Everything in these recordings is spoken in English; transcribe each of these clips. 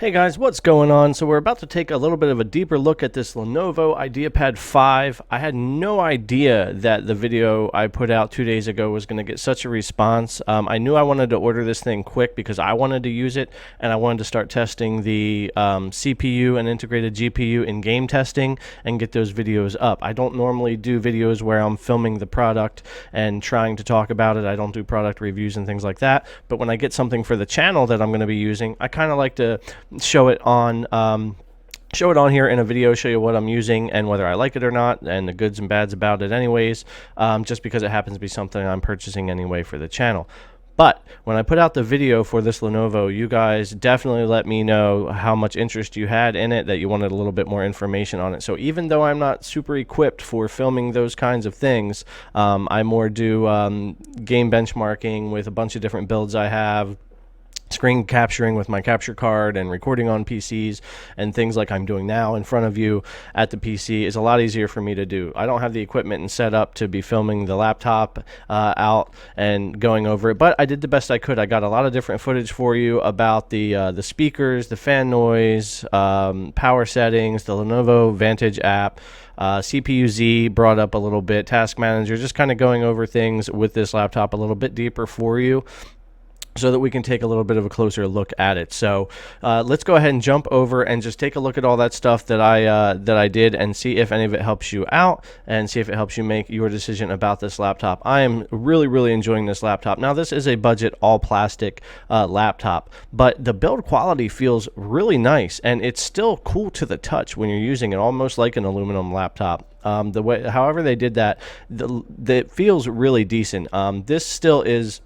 Hey guys, what's going on? So we're about to take a little bit of a deeper look at this Lenovo Ideapad 5. I had no idea that the video I put out 2 days ago was going to get such a response. I knew I wanted to order this thing quick because I wanted to use it, and I wanted to start testing the CPU and integrated GPU in game testing and get those videos up. I don't normally do videos where I'm filming the product and trying to talk about it. I don't do product reviews and things like that, but when I get something for the channel that I'm going to be using, I kind of like to show it on here in a video, show you what I'm using and whether I like it or not, and the goods and bads about it anyways, just because it happens to be something I'm purchasing anyway for the channel. But when I put out the video for this Lenovo, you guys definitely let me know how much interest you had in it, that you wanted a little bit more information on it. So even though I'm not super equipped for filming those kinds of things, I more do game benchmarking with a bunch of different builds I have, screen capturing with my capture card, and recording on PCs and things like I'm doing now in front of you at the PC is a lot easier for me to do. I don't have the equipment and setup to be filming the laptop out and going over it, but I did the best I could. I got a lot of different footage for you about the speakers, the fan noise, power settings, the Lenovo Vantage app, CPU-Z brought up a little bit, Task Manager, just kind of going over things with this laptop a little bit deeper for you, so that we can take a little bit of a closer look at it. So let's go ahead and jump over and just take a look at all that stuff that I did, and see if any of it helps you out, and see if it helps you make your decision about this laptop. I am really enjoying this laptop. Now, this is a budget all plastic laptop, but the build quality feels really nice, and it's still cool to the touch when you're using it, almost like an aluminum laptop. The way, however they did that, it feels really decent. This still is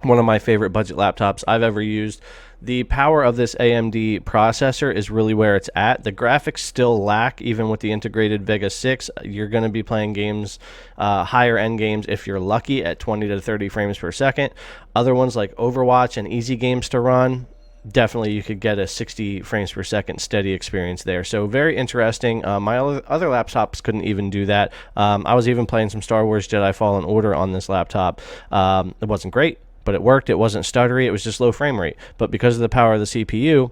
one of my favorite budget laptops I've ever used. The power of this AMD processor is really where it's at. The graphics still lack, even with the integrated Vega 6. You're going to be playing games, higher end games, if you're lucky, at 20 to 30 frames per second. Other ones like Overwatch and easy games to run, definitely you could get a 60 frames per second steady experience there. So very interesting. My other laptops couldn't even do that. I was even playing some Star Wars Jedi Fallen Order on this laptop. It wasn't great, but it worked. It wasn't stuttery. It was just low frame rate. But because of the power of the CPU,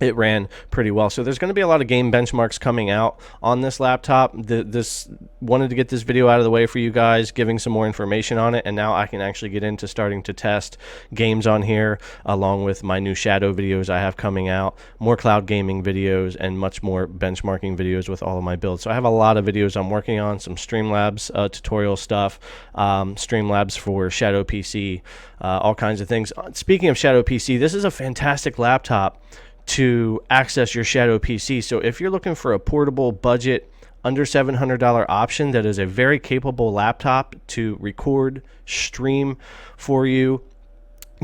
it ran pretty well. So there's going to be a lot of game benchmarks coming out on this laptop. This wanted to get this video out of the way for you guys, giving some more information on it, and now I can actually get into starting to test games on here, along with my new Shadow videos I have coming out, more cloud gaming videos, and much more benchmarking videos with all of my builds. So I have a lot of videos I'm working on, some Streamlabs tutorial stuff, Streamlabs for Shadow PC, all kinds of things. Speaking of Shadow PC, this is a fantastic laptop to access your Shadow PC. So if you're looking for a portable budget under $700 option that is a very capable laptop to record, stream for you,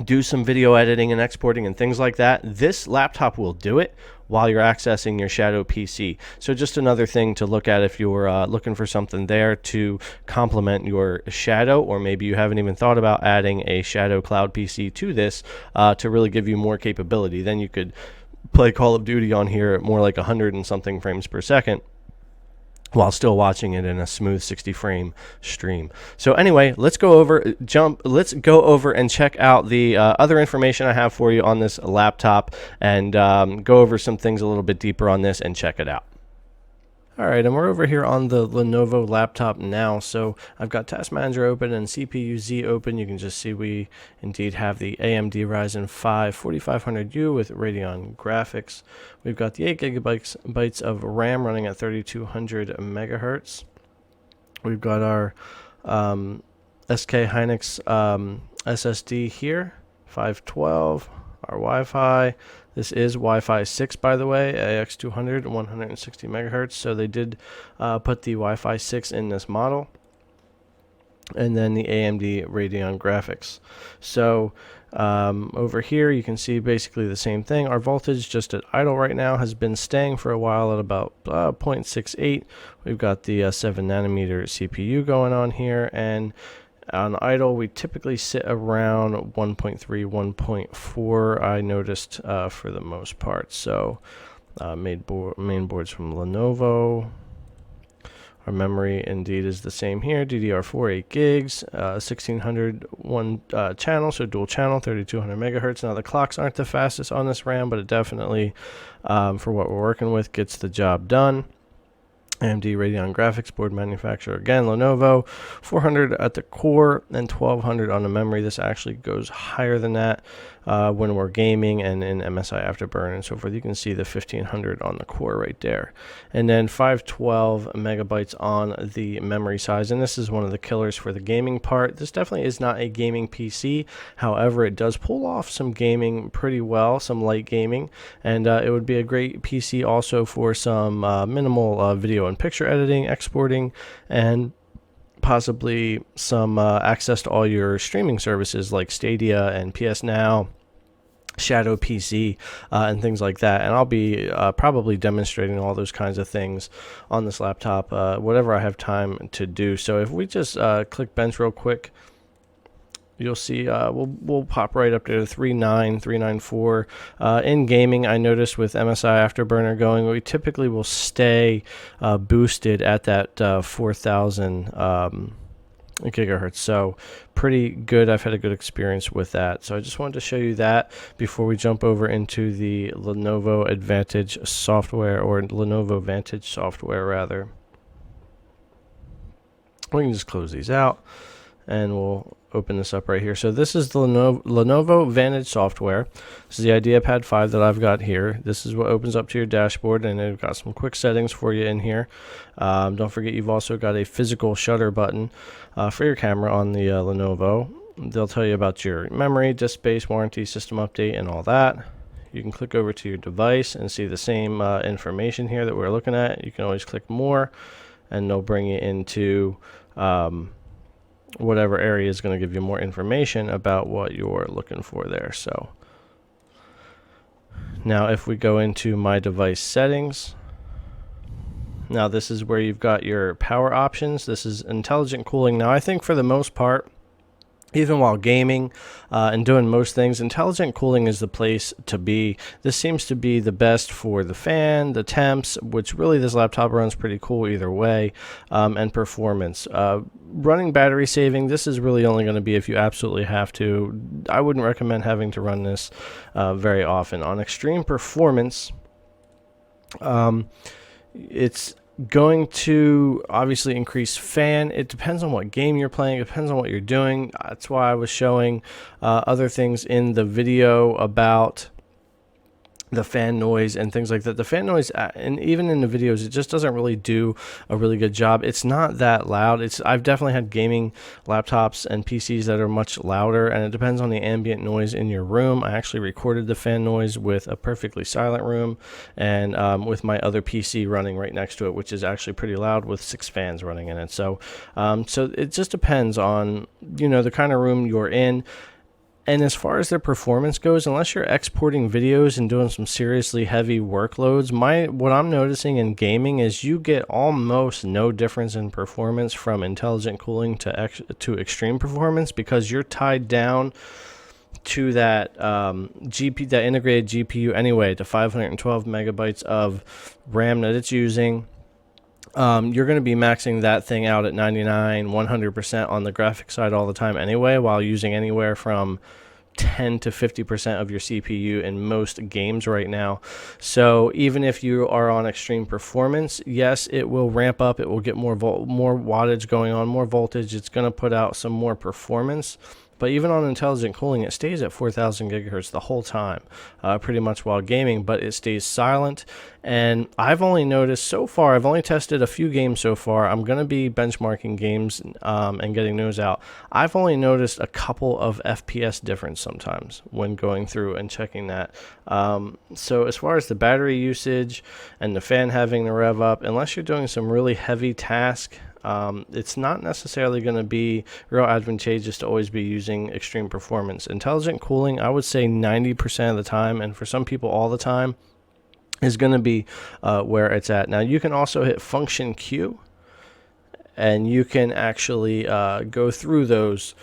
do some video editing and exporting and things like that, this laptop will do it while you're accessing your Shadow PC. So just another thing to look at if you're looking for something there to complement your Shadow, or maybe you haven't even thought about adding a Shadow Cloud PC to this to really give you more capability. Then you could play Call of Duty on here at more like 100 and something frames per second while still watching it in a smooth 60 frame stream. So anyway, let's go over and check out the other information I have for you on this laptop, and go over some things a little bit deeper on this and check it out. All right, and we're over here on the Lenovo laptop now. So I've got Task Manager open and CPU-Z open. You can just see we indeed have the AMD Ryzen 5 4500U with Radeon graphics. We've got the 8 gigabytes of RAM running at 3200 megahertz. We've got our SK Hynix SSD here, 512. Our Wi-Fi, this is Wi-Fi 6, by the way, AX200 160 megahertz. So they did put the Wi-Fi 6 in this model, and then the AMD Radeon graphics. So over here you can see basically the same thing. Our voltage just at idle right now has been staying for a while at about 0.68. We've got the 7 nanometer CPU going on here, and on idle, we typically sit around 1.3, 1.4, I noticed, for the most part. So main boards from Lenovo. Our memory indeed is the same here. DDR4 8 gigs, 1600 one channel, so dual channel, 3200 megahertz. Now the clocks aren't the fastest on this RAM, but it definitely, for what we're working with, gets the job done. AMD Radeon graphics board manufacturer, again Lenovo, 400 at the core and 1200 on the memory. This actually goes higher than that when we're gaming and in MSI Afterburn and so forth. You can see the 1500 on the core right there, and then 512 megabytes on the memory size. And this is one of the killers for the gaming part. This definitely is not a gaming PC, however it does pull off some gaming pretty well, some light gaming, and it would be a great PC also for some minimal video and picture editing, exporting, and possibly some access to all your streaming services like Stadia and PS Now, Shadow PC, and things like that. And I'll be probably demonstrating all those kinds of things on this laptop, whatever I have time to do. So if we just click bench real quick, you'll see we'll pop right up to 39394. In gaming, I noticed with MSI Afterburner going, we typically will stay boosted at that 4000 gigahertz. So pretty good. I've had a good experience with that. So I just wanted to show you that before we jump over into the Lenovo Advantage software, or Lenovo Vantage software rather. We can just close these out and we'll open this up right here. So this is the Lenovo Vantage software. This is the Ideapad 5 that I've got here. This is what opens up to your dashboard, and they've got some quick settings for you in here. Don't forget you've also got a physical shutter button for your camera on the Lenovo. They'll tell you about your memory, disk space, warranty, system update, and all that. You can click over to your device and see the same information here that we're looking at. You can always click more, and they'll bring you into whatever area is going to give you more information about what you're looking for there. So now if we go into my device settings, now this is where you've got your power options. This is intelligent cooling. Now I think for the most part, even while gaming and doing most things, intelligent cooling is the place to be. This seems to be the best for the fan, the temps, which really this laptop runs pretty cool either way, and performance. Running battery saving, this is really only going to be if you absolutely have to. I wouldn't recommend having to run this very often. On extreme performance, it's going to obviously increase fan. It depends on what game you're playing. It depends on what you're doing. That's why I was showing other things in the video about the fan noise and things like that. The fan noise, and even in the videos, it just doesn't really do a really good job. It's not that loud. I've definitely had gaming laptops and PCs that are much louder, and it depends on the ambient noise in your room. I actually recorded the fan noise with a perfectly silent room and with my other PC running right next to it, which is actually pretty loud with 6 fans running in it. So so it just depends on, you know, the kind of room you're in. And as far as their performance goes, unless you're exporting videos and doing some seriously heavy workloads, what I'm noticing in gaming is you get almost no difference in performance from intelligent cooling to extreme performance, because you're tied down to that that integrated GPU anyway, to 512 megabytes of RAM that it's using. You're going to be maxing that thing out at 99, 100% on the graphics side all the time anyway, while using anywhere from 10 to 50% of your CPU in most games right now. So even if you are on extreme performance, yes, it will ramp up. It will get more wattage going on, more voltage. It's going to put out some more performance. But even on intelligent cooling, it stays at 4000 gigahertz the whole time, pretty much while gaming, but it stays silent. And I've only noticed so far, I've only tested a few games so far. I'm going to be benchmarking games and getting those out. I've only noticed a couple of FPS difference sometimes when going through and checking that. So as far as the battery usage and the fan having to rev up, unless you're doing some really heavy task, it's not necessarily going to be real advantageous to always be using extreme performance. Intelligent cooling, I would say 90% of the time, and for some people all the time, is going to be where it's at. Now you can also hit function Q, and you can actually go through those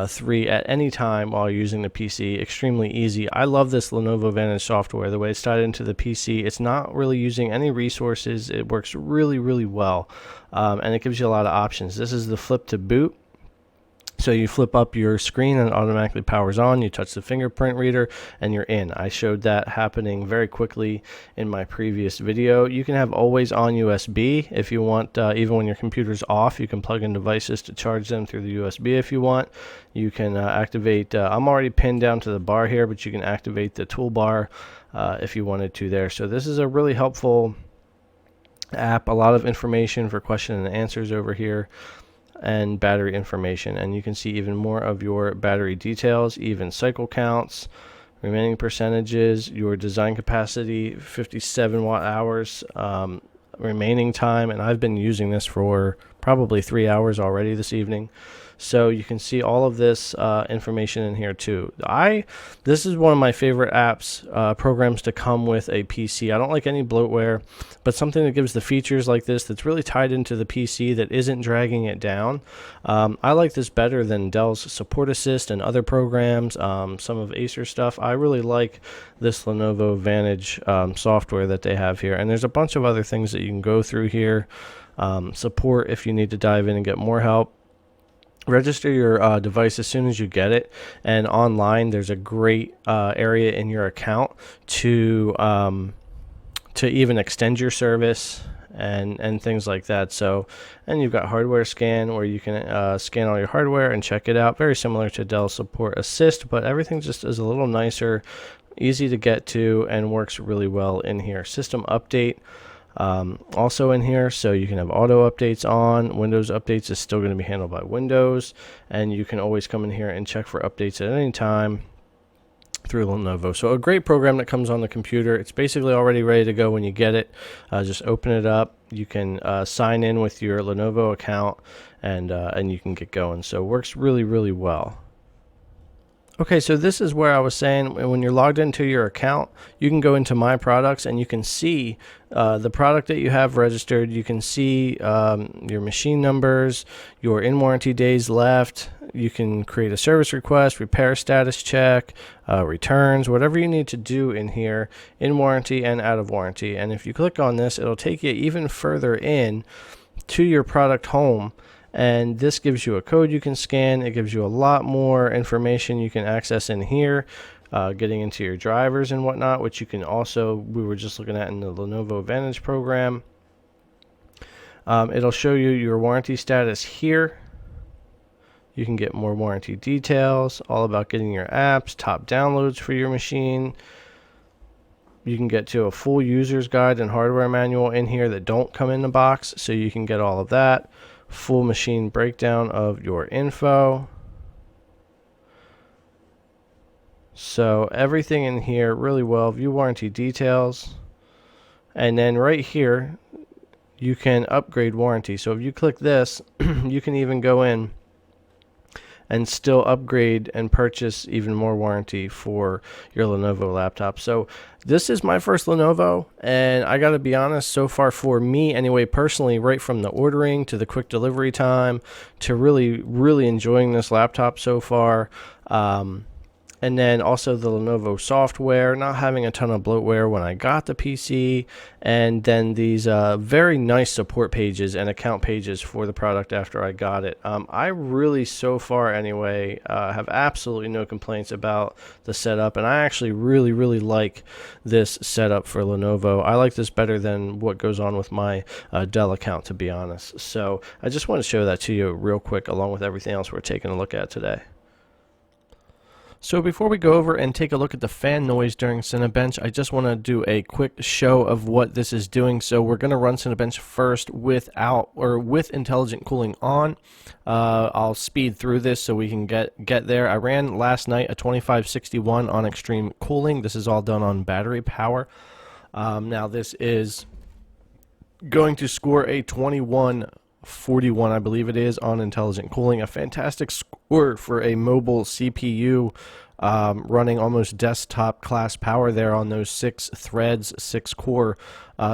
3 at any time while you're using the PC. Extremely easy. I love this Lenovo Vantage software. The way it's tied into the PC, it's not really using any resources. It works really, really well, and it gives you a lot of options. This is the flip to boot. So you flip up your screen and it automatically powers on. You touch the fingerprint reader and you're in. I showed that happening very quickly in my previous video. You can have always on USB if you want. Even when your computer's off, you can plug in devices to charge them through the USB if you want. You can activate, I'm already pinned down to the bar here, but you can activate the toolbar if you wanted to there. So this is a really helpful app. A lot of information for question and answers over here, and battery information, and you can see even more of your battery details, even cycle counts, remaining percentages, your design capacity, 57 watt hours, remaining time, and I've been using this for probably 3 hours already this evening. So you can see all of this information in here too. This is one of my favorite apps, programs to come with a PC. I don't like any bloatware, but something that gives the features like this that's really tied into the PC that isn't dragging it down. I like this better than Dell's Support Assist and other programs, some of Acer's stuff. I really like this Lenovo Vantage software that they have here. And there's a bunch of other things that you can go through here. Support if you need to dive in and get more help. Register your device as soon as you get it, and online there's a great area in your account to even extend your service and things like that. So, and you've got hardware scan where you can scan all your hardware and check it out. Very similar to Dell Support Assist, but everything just is a little nicer, easy to get to, and works really well in here. System update. Also in here, so you can have auto updates on. Windows updates is still going to be handled by Windows, and you can always come in here and check for updates at any time through Lenovo. So a great program that comes on the computer. It's basically already ready to go when you get it. Just open it up. You can sign in with your Lenovo account, and you can get going. So it works really, really well. Okay, so this is where I was saying when you're logged into your account, you can go into My Products and you can see the product that you have registered. You can see your machine numbers, your in-warranty days left. You can create a service request, repair status check, returns, whatever you need to do in here, in warranty and out of warranty. And if you click on this, it'll take you even further in to your product home. And this gives you a code you can scan. It gives you a lot more information you can access in here, getting into your drivers and whatnot, which you can also, we were just looking at in the Lenovo Vantage program. It'll show you your warranty status here. You can get more warranty details, all about getting your apps, top downloads for your machine. You can get to a full user's guide and hardware manual in here that don't come in the box, so you can get all of that. Full machine breakdown of your info. So everything in here really well. View warranty details. And then right here, you can upgrade warranty. So if you click this, you can even go in and still upgrade and purchase even more warranty for your Lenovo laptop. So this is my first Lenovo, and I gotta be honest, so far for me anyway, personally, right from the ordering to the quick delivery time to really enjoying this laptop so far. And then also the Lenovo software, not having a ton of bloatware when I got the PC, and then these very nice support pages and account pages for the product after I got it. I really, so far anyway, have absolutely no complaints about the setup, and I actually really like this setup for Lenovo. I like this better than what goes on with my Dell account, to be honest. So I just want to show that to you real quick, along with everything else we're taking a look at today. So before we go over and take a look at the fan noise during Cinebench, I just want to do a quick show of what this is doing. So we're going to run Cinebench first with intelligent cooling on. I'll speed through this so we can get there. I ran last night a 2561 on extreme cooling. This is all done on battery power. Now this is going to score a 21 41, I believe it is, on intelligent cooling. A fantastic score for a mobile CPU, running almost desktop class power there on those 6 threads, 6 core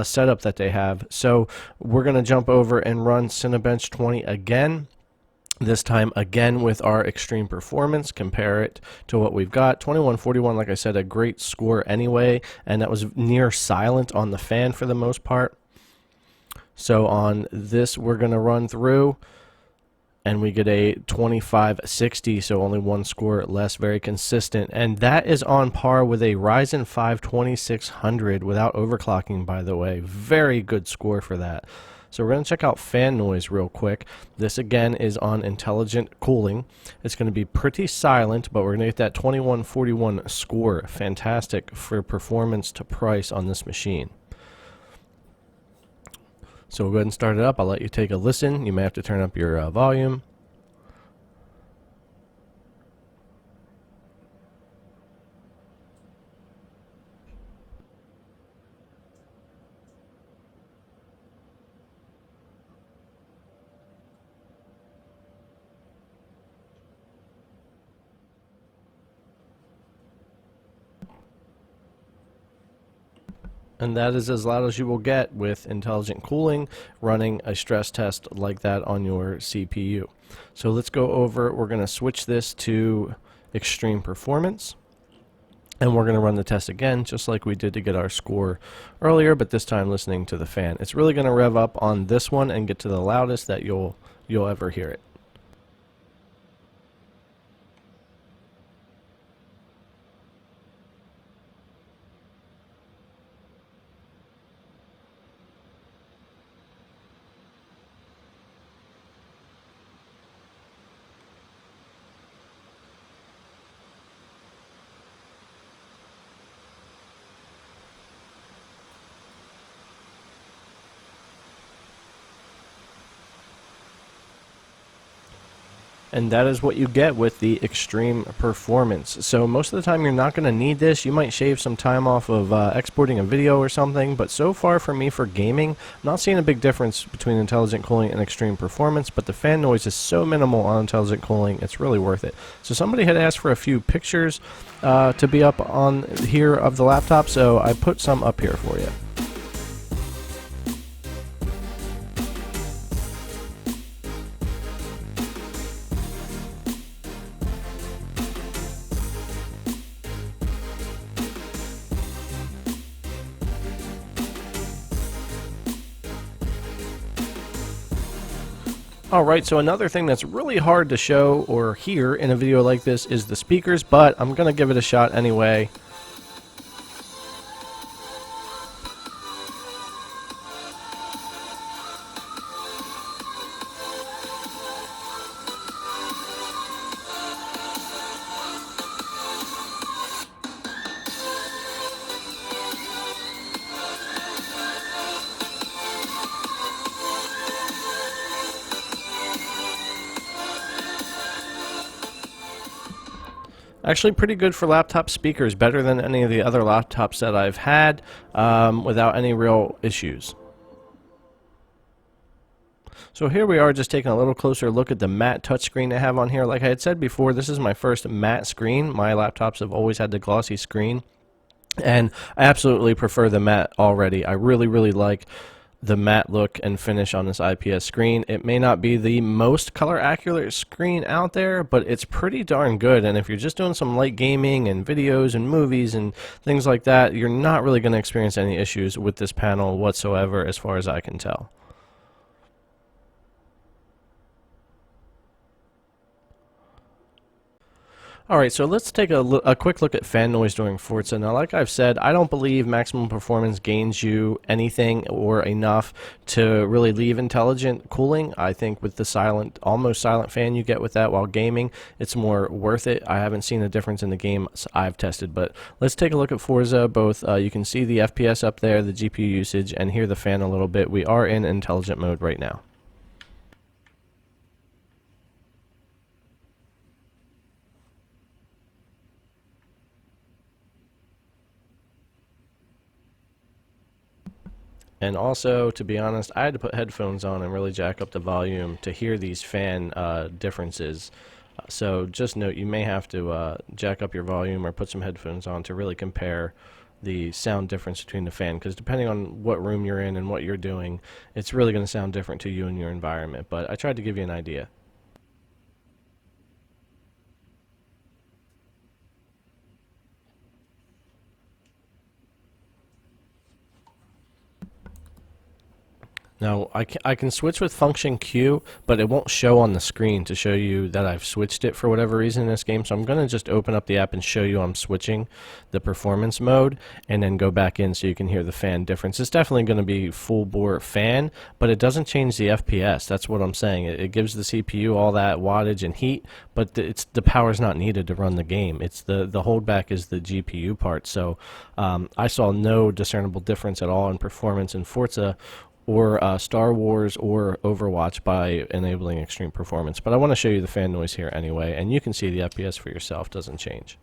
setup that they have. So we're going to jump over and run Cinebench 20 again. This time again with our extreme performance, compare it to what we've got. 2141, like I said, a great score anyway, and that was near silent on the fan for the most part. So on this, we're going to run through, and we get a 2560, so only one score less, very consistent. And that is on par with a Ryzen 5 2600 without overclocking, by the way. Very good score for that. So we're going to check out fan noise real quick. This again is on intelligent cooling. It's going to be pretty silent, but we're going to get that 2141 score. Fantastic for performance to price on this machine. So we'll go ahead and start it up. I'll let you take a listen. You may have to turn up your volume. And that is as loud as you will get with intelligent cooling running a stress test like that on your CPU. So let's go over, we're going to switch this to extreme performance. And we're going to run the test again, just like we did to get our score earlier, but this time listening to the fan. It's really going to rev up on this one and get to the loudest that you'll ever hear it. And that is what you get with the extreme performance. So most of the time you're not going to need this. You might shave some time off of exporting a video or something, but so far for me for gaming, I'm not seeing a big difference between intelligent cooling and extreme performance, but the fan noise is so minimal on intelligent cooling, it's really worth it. So somebody had asked for a few pictures to be up on here of the laptop, so I put some up here for you. Alright, so another thing that's really hard to show or hear in a video like this is the speakers, but I'm going to give it a shot anyway. Actually pretty good for laptop speakers, better than any of the other laptops that I've had, without any real issues. So here we are, just taking a little closer look at the matte touchscreen I have on here. Like I had said before, this is my first matte screen. My laptops have always had the glossy screen, and I absolutely prefer the matte already. I really like the matte look and finish on this IPS screen. It may not be the most color accurate screen out there, but it's pretty darn good. And if you're just doing some light gaming and videos and movies and things like that, you're not really going to experience any issues with this panel whatsoever, as far as I can tell. Alright, so let's take a quick look at fan noise during Forza. Now, like I've said, I don't believe maximum performance gains you anything or enough to really leave intelligent cooling. I think with the silent, almost silent fan you get with that while gaming, it's more worth it. I haven't seen a difference in the games I've tested, but let's take a look at Forza. Both, you can see the FPS up there, the GPU usage, and hear the fan a little bit. We are in intelligent mode right now. And also, to be honest, I had to put headphones on and really jack up the volume to hear these fan differences. So just note, you may have to jack up your volume or put some headphones on to really compare the sound difference between the fan, because depending on what room you're in and what you're doing, it's really going to sound different to you and your environment. But I tried to give you an idea. Now, I can switch with function Q, but it won't show on the screen to show you that I've switched it for whatever reason in this game. So I'm going to just open up the app and show you I'm switching the performance mode, and then go back in so you can hear the fan difference. It's definitely going to be full bore fan, but it doesn't change the FPS. That's what I'm saying. It gives the CPU all that wattage and heat, but the power's not needed to run the game. It's the holdback is the GPU part. So I saw no discernible difference at all in performance in Forza or Star Wars or Overwatch by enabling extreme performance. But I want to show you the fan noise here anyway, and you can see the FPS for yourself doesn't change.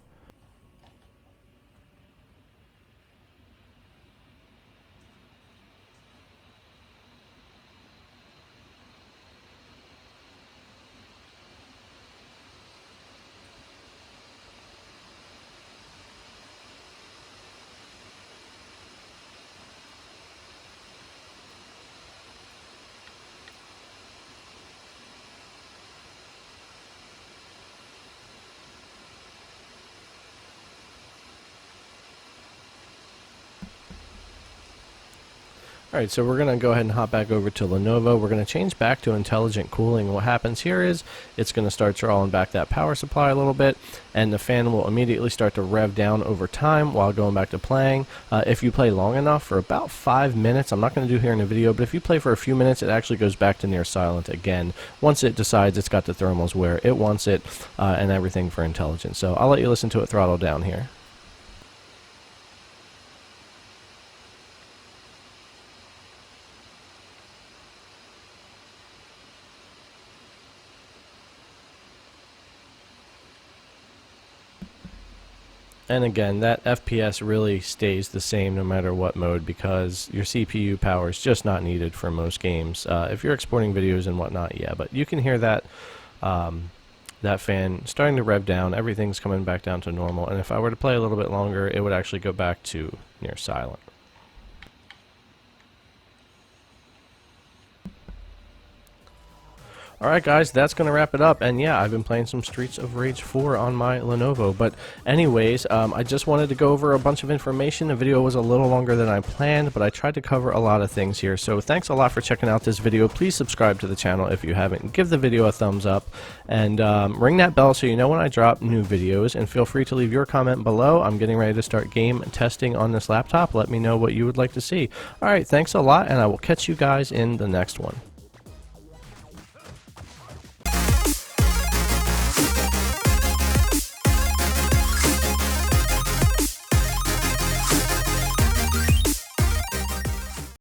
Alright, so we're going to go ahead and hop back over to Lenovo. We're going to change back to intelligent cooling. What happens here is it's going to start drawing back that power supply a little bit, and the fan will immediately start to rev down over time while going back to playing. If you play long enough, for about 5 minutes, I'm not going to do here in the video, but if you play for a few minutes, it actually goes back to near silent again once it decides it's got the thermals where it wants it, and everything for intelligence. So I'll let you listen to it throttle down here. And again, that FPS really stays the same no matter what mode, because your CPU power is just not needed for most games. If you're exporting videos and whatnot, yeah, but you can hear that that fan starting to rev down. Everything's coming back down to normal, and if I were to play a little bit longer, it would actually go back to near silent. Alright guys, that's going to wrap it up, and yeah, I've been playing some Streets of Rage 4 on my Lenovo, but anyways, I just wanted to go over a bunch of information. The video was a little longer than I planned, but I tried to cover a lot of things here, so thanks a lot for checking out this video. Please subscribe to the channel if you haven't, give the video a thumbs up, and ring that bell so you know when I drop new videos, and feel free to leave your comment below. I'm getting ready to start game testing on this laptop. Let me know what you would like to see. Alright, thanks a lot, and I will catch you guys in the next one.